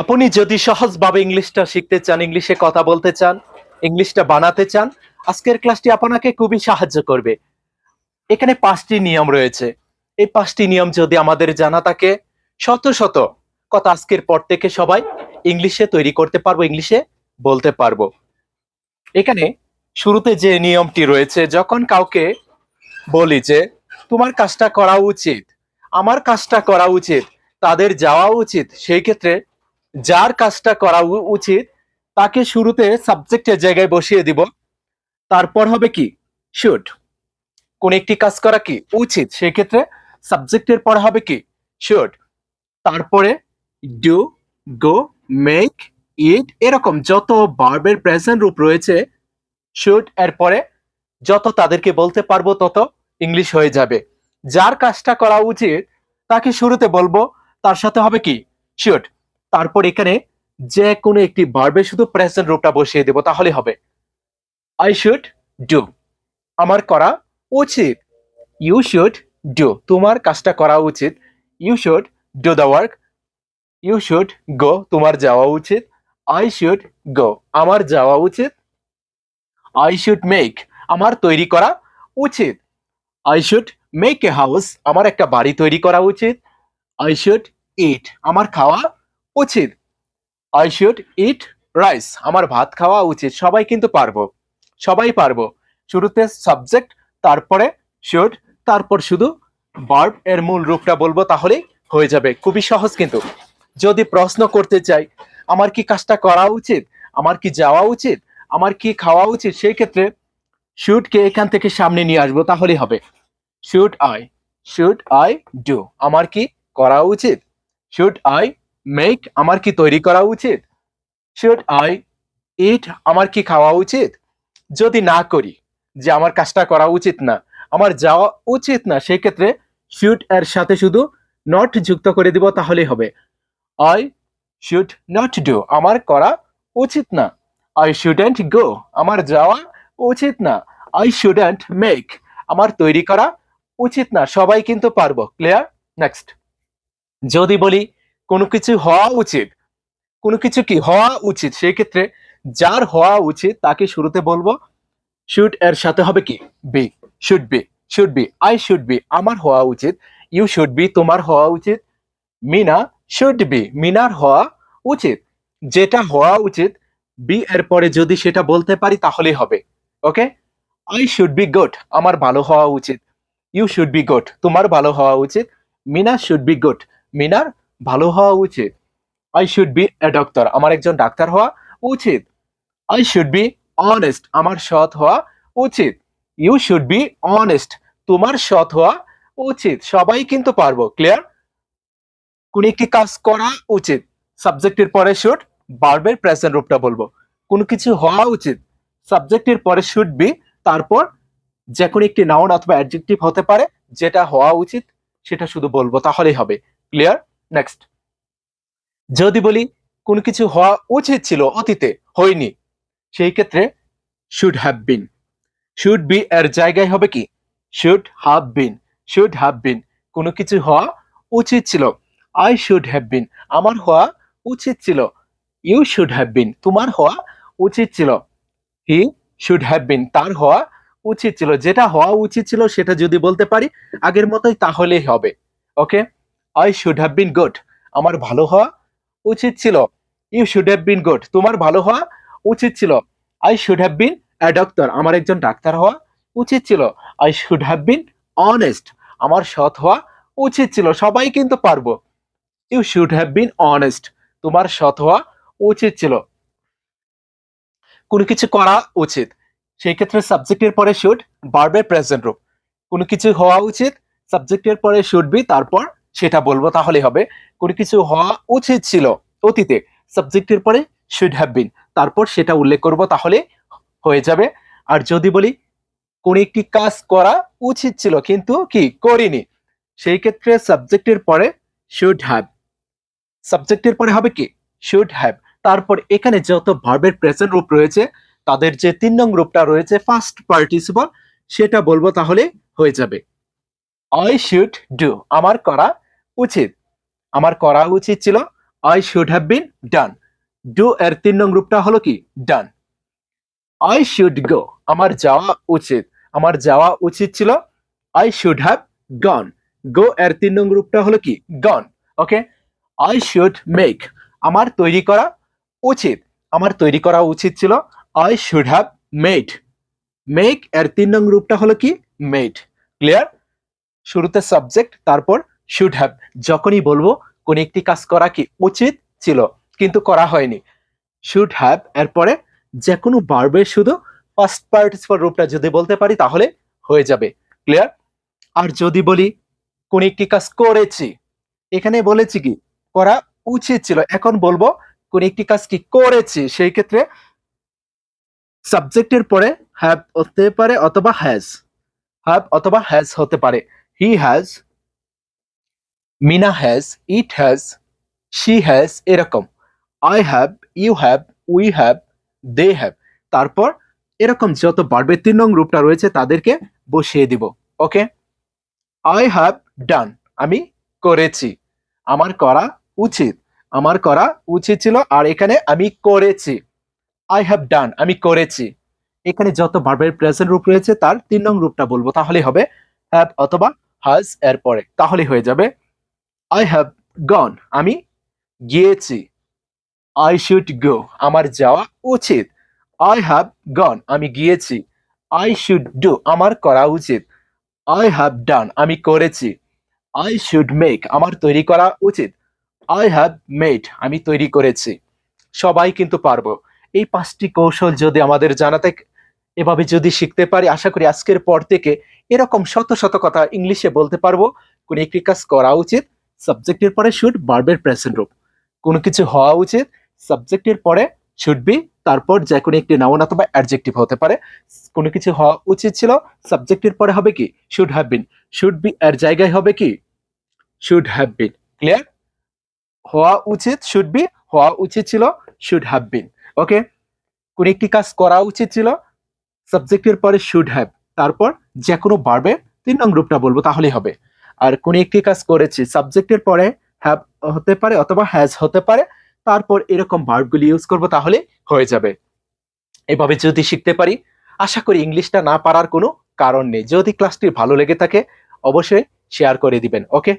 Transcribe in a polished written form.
আপনি যদি সহজভাবে ইংলিশটা শিখতে চান, ইংলিশে কথা বলতে চান, ইংলিশটা বানাতে চান, আজকের ক্লাসটি আপনাকে খুবই সাহায্য করবে। এখানে 5টি নিয়ম রয়েছে। এই 5টি নিয়ম যদি আমাদের জানা থাকে, শত শত কথা আজকের পর থেকে সবাই ইংলিশে তৈরি করতে পারবো, ইংলিশে বলতে পারবো। এখানে শুরুতে যে নিয়মটি রয়েছে, যখন কাউকে বলি যে তোমার কাজটা করা উচিত, আমার কাজটা করা উচিত, তাদের যাওয়া উচিত, সেই ক্ষেত্রে যার কাজটা করা উচিত তাকে শুরুতে সাবজেক্টের জায়গায় বসিয়ে দিব। তারপর হবে কি শুড। কোন একটি কাজ করা কি উচিত, সেই ক্ষেত্রে সাবজেক্টের পর হবে কি শুড। তারপরে ডু, গো, মেক, ইট, এরকম যত ভার্বের প্রেজেন্ট রূপ রয়েছে শুড এর পরে যত তাদেরকে বলতে পারবো তত ইংলিশ হয়ে যাবে। যার কাজটা করা উচিত তাকে শুরুতে বলবো, তার সাথে হবে কি শুড। তারপর এখানে যে কোনো একটি ভার্বে শুধু প্রেজেন্ট রূপটা বসিয়ে দেব, তাহলে হবে আই শুড ডু, আমার করা উচিত। ইউ শুড ডু, তোমার কাজটা করা উচিত। You should do the work. You should go, তোমার যাওয়া উচিত। আই শুড গো, আমার যাওয়া উচিত। আই শুড মেক, আমার তৈরি করা উচিত। I should make a house, আমার একটা বাড়ি তৈরি করা উচিত। আই শুড ইট, আমার খাওয়া উচিত। আই শুড ইট রাইস, আমার ভাত খাওয়া উচিত। সবাই কিন্তু পারবো, সবাই পারবো। শুরুতে সাবজেক্ট, তারপরে শুড, তারপর শুধু ভার্ব এর মূল রূপটা বলবো, তাহলেই হয়ে যাবে। খুবই সহজ কিন্তু। যদি প্রশ্ন করতে চাই আমার কি কাজটা করা উচিত, আমার কি যাওয়া উচিত, আমার কি খাওয়া উচিত, সেই ক্ষেত্রে শুড কে এখান থেকে সামনে নিয়ে আসবো, তাহলেই হবে should I, should I do, আমার কি করা উচিত। শুড আই মেক, আমার কি তৈরি করা উচিত। শুড আই ইট, আমার কি খাওয়া উচিত। যদি না করি, যে আমার কাজটা করা উচিত না, আমার যাওয়া উচিত না, সেই ক্ষেত্রে শুড এর সাথে শুধু নট যুক্ত করে দিব, তাহলেই হবে আই শুড নট ডু, আমার করা উচিত না। আই শুডেন্ট গো, আমার যাওয়া উচিত না। আই শুডেন্ট মেক, আমার তৈরি করা উচিত না। সবাই কিন্তু পারবো। ক্লিয়ার? নেক্সট, যদি বলি কোনো কিছু হওয়া উচিত, কোনো কিছু কি হওয়া উচিত, সেই ক্ষেত্রে যার হওয়া উচিত তাকে শুরুতে বলবো শুড এর সাথে হবে কি be, should be, should be, I should be, আমার হওয়া উচিত। ইউ শুড বি, তোমার হওয়া উচিত। মিনা শুড বি, মিনার হওয়া উচিত। যেটা হওয়া উচিত বি এর পরে যদি সেটা বলতে পারি তাহলেই হবে। Okay, I should be good, আমার ভালো হওয়া উচিত। ইউ শুড বি গুড, তোমার ভালো হওয়া উচিত। মিনা শুড বি গুড, মিনার ভালো হওয়া উচিত। I should B A doctor, আমার একজন ডাক্তার হওয়া উচিত। আই শুড বি অনেস্ট, আমার সৎ হওয়া উচিত। ইউ শুড বি অনেস্ট, তোমার সৎ হওয়া উচিত। সবাই কিন্তু পারবো। ক্লিয়ার? কোন একটি কাজ করা উচিত, সাবজেক্টের পরে শুড, ভার্বের প্রেজেন্ট রূপটা বলবো। কোনো কিছু হওয়া উচিত, সাবজেক্টের পরে শুড বি, তারপর যে কোনো একটি নাউন অথবা অ্যাডজেক্টিভ হতে পারে, যেটা হওয়া উচিত সেটা শুধু বলবো, তাহলেই হবে। ক্লিয়ার? নেক্সট, যদি বলি কোনো কিছু হওয়া উচিত ছিল অতীতে হয়নি, সেই ক্ষেত্রে should have bin. Should be এর জায়গায় হবে কি should have bin, should have বিন। কোনো কিছু হওয়া উচিত ছিল, আই শুড হ্যাভ বিন, আমার হওয়া উচিত ছিল। ইউ শুড হ্যাভ বিন, তোমার হওয়া উচিত ছিল। হি শুড হ্যাভ বিন, তার হওয়া উচিত ছিল। যেটা হওয়া উচিত ছিল সেটা যদি বলতে পারি আগের মতোই, তাহলেই হবে। Okay, I should have been good, আমার ভালো হওয়া উচিত ছিল। You should have been good, তোমার ভালো হওয়া উচিত ছিল। I should have been a doctor, আমার একজন ডাক্তার হওয়া উচিত ছিল। I should have been honest, আমার সৎ হওয়া উচিত ছিল। সবাই কিন্তু পারবো। You should have been honest, তোমার সৎ হওয়া উচিত ছিল। কোনো কিছু করা উচিত, সেই ক্ষেত্রে সাবজেক্টের পরে শুড, ভার্বের প্রেজেন্ট রূপ। কোনো কিছু হওয়া উচিত, সাবজেক্টের পরে শুড বি, তারপর সেটা বলবো, তাহলে হবে কোনো কিছু হওয়া উচিত ছিল অতীতে, সাবজেক্টের পরে শুড হ্যাভ বিন, তারপর সেটা উল্লেখ করব, তাহলে হয়ে যাবে। আর যদি বলি কোন একটি কাজ করা উচিত ছিল কিন্তু কি করিনি, সেই ক্ষেত্রে সাবজেক্টের পরে শুড হ্যাভ, সাবজেক্টের পরে হবে কি শুড হ্যাভ। তারপর এখানে যত ভার্বের প্রেজেন্ট রূপ রয়েছে তাদের যে 3 নং রূপটা রয়েছে ফার্স্ট পার্টিসিপল, সেটা বলবো, তাহলে হয়ে যাবে আই শুড ডু, আমার করা উচিত, আমার করা উচিত ছিল। I should have bin done. Do এর 3 নং রূপটা হলো কি ডান। আই শুড গো, আমার যাওয়া উচিত, আমার যাওয়া উচিত ছিল। I should have gone. Go এর 3 নং রূপটা হলো কি gone. Okay. I should make, আমার তৈরি করা উচিত, আমার তৈরি করা উচিত ছিল। I should have made. Make এর 3 নং রূপটা হলো কি মেড। ক্লিয়ার? শুরুতে সাবজেক্ট, তারপর শুড হ্যাভ। যখনই বলবো কোন একটি কাজ করা কি উচিত ছিল কিন্তু করা হয়নি, শুড হ্যাভ এরপরে যে কোনো ভার্বের শুধু ফার্স্ট পার্টিসিপল রূপটা যদি বলতে পারি তাহলে হয়ে যাবে। ক্লিয়ার? আর যদি বলি কোন একটি কাজ করেছি, এখানে বলেছি কি করা উচিত ছিল, এখন বলবো কোন একটি কাজ কি করেছি, সেই ক্ষেত্রে সাবজেক্টের পরে হ্যাভ হতে পারে অথবা হ্যাজ, হ্যাভ অথবা হ্যাজ হতে পারে। He has, Meena has, it has, she has, এরকম। I have, you have, we have, they have. তারপর এরকম যত ভার্বের 3 নং রূপটা রয়েছে তাদেরকে বসিয়ে দিব। ওকে। আই হ্যাভ ডান, আমি করেছি, আমার করা উচিত, আমার করা উচিত ছিল, আর এখানে আমি করেছি। আই হ্যাভ ডান, আমি করেছি। এখানে যত ভার্বের প্রেজেন্ট রূপ রয়েছে তার 3 নং রূপটা বলবো, তাহলে হবে হ্যাভ অথবা হ্যাজ এর পরে, তাহলে হয়ে যাবে আই হ্যাভ গন, আমি গিয়েছি। আই শুড গো, আমার যাওয়া উচিত। আই হ্যাভ গন, আমি গিয়েছি। আই শুড ডু, আমার করা উচিত। আই হ্যাভ ডান, আমি করেছি। আই শুড মেক, আমার তৈরি করা উচিত। আই হ্যাভ মেড, আমি তৈরি করেছি। সবাই কিন্তু পারবো। এই 5টি কৌশল যদি আমাদের জানা থাকে, এভাবে যদি শিখতে পারি, আশা করি আজকের পর থেকে এরকম শত শত কথা ইংলিশে বলতে পারবো। কোন একটি কাজ করা উচিত, সাবজেক্টের পরে শুড ভার্বের প্রেজেন্ট রূপ। কোনো কিছু হওয়া উচিত, সাবজেক্টের পরে শুড বি, তারপর যে কোনো একটি নাউন অথবা অ্যাডজেক্টিভ হতে পারে। কোনো কিছু হওয়া উচিত ছিল, সাবজেক্টের পরে হবে কি should have bin. Should be এর জায়গায় হবে কি শুড হ্যাভ বিন। ক্লিয়ার? হওয়া উচিত শুড বি, হওয়া উচিত ছিল শুড হ্যাভ বিন। ওকে। কোন একটি কাজ করা উচিত ছিল, সাবজেক্টের পরে শুড হ্যাভ, তারপর যে কোনো ভার্বের 3 নং রূপটা বলবো তাহলেই হবে। আর কোন একটি কাজ করেছি, সাবজেক্টের পরে হ্যাভ হতে পারে অথবা হ্যাজ হতে পারে, তারপর এরকম ভার্বগুলি ইউজ করব, তাহলে হয়ে যাবে। এভাবে যদি শিখতে পারি, আশা করি ইংলিশটা না পারার কোনো কারণ নেই। যদি ক্লাসটি ভালো লেগে থাকে অবশ্যই শেয়ার করে দিবেন। ওকে।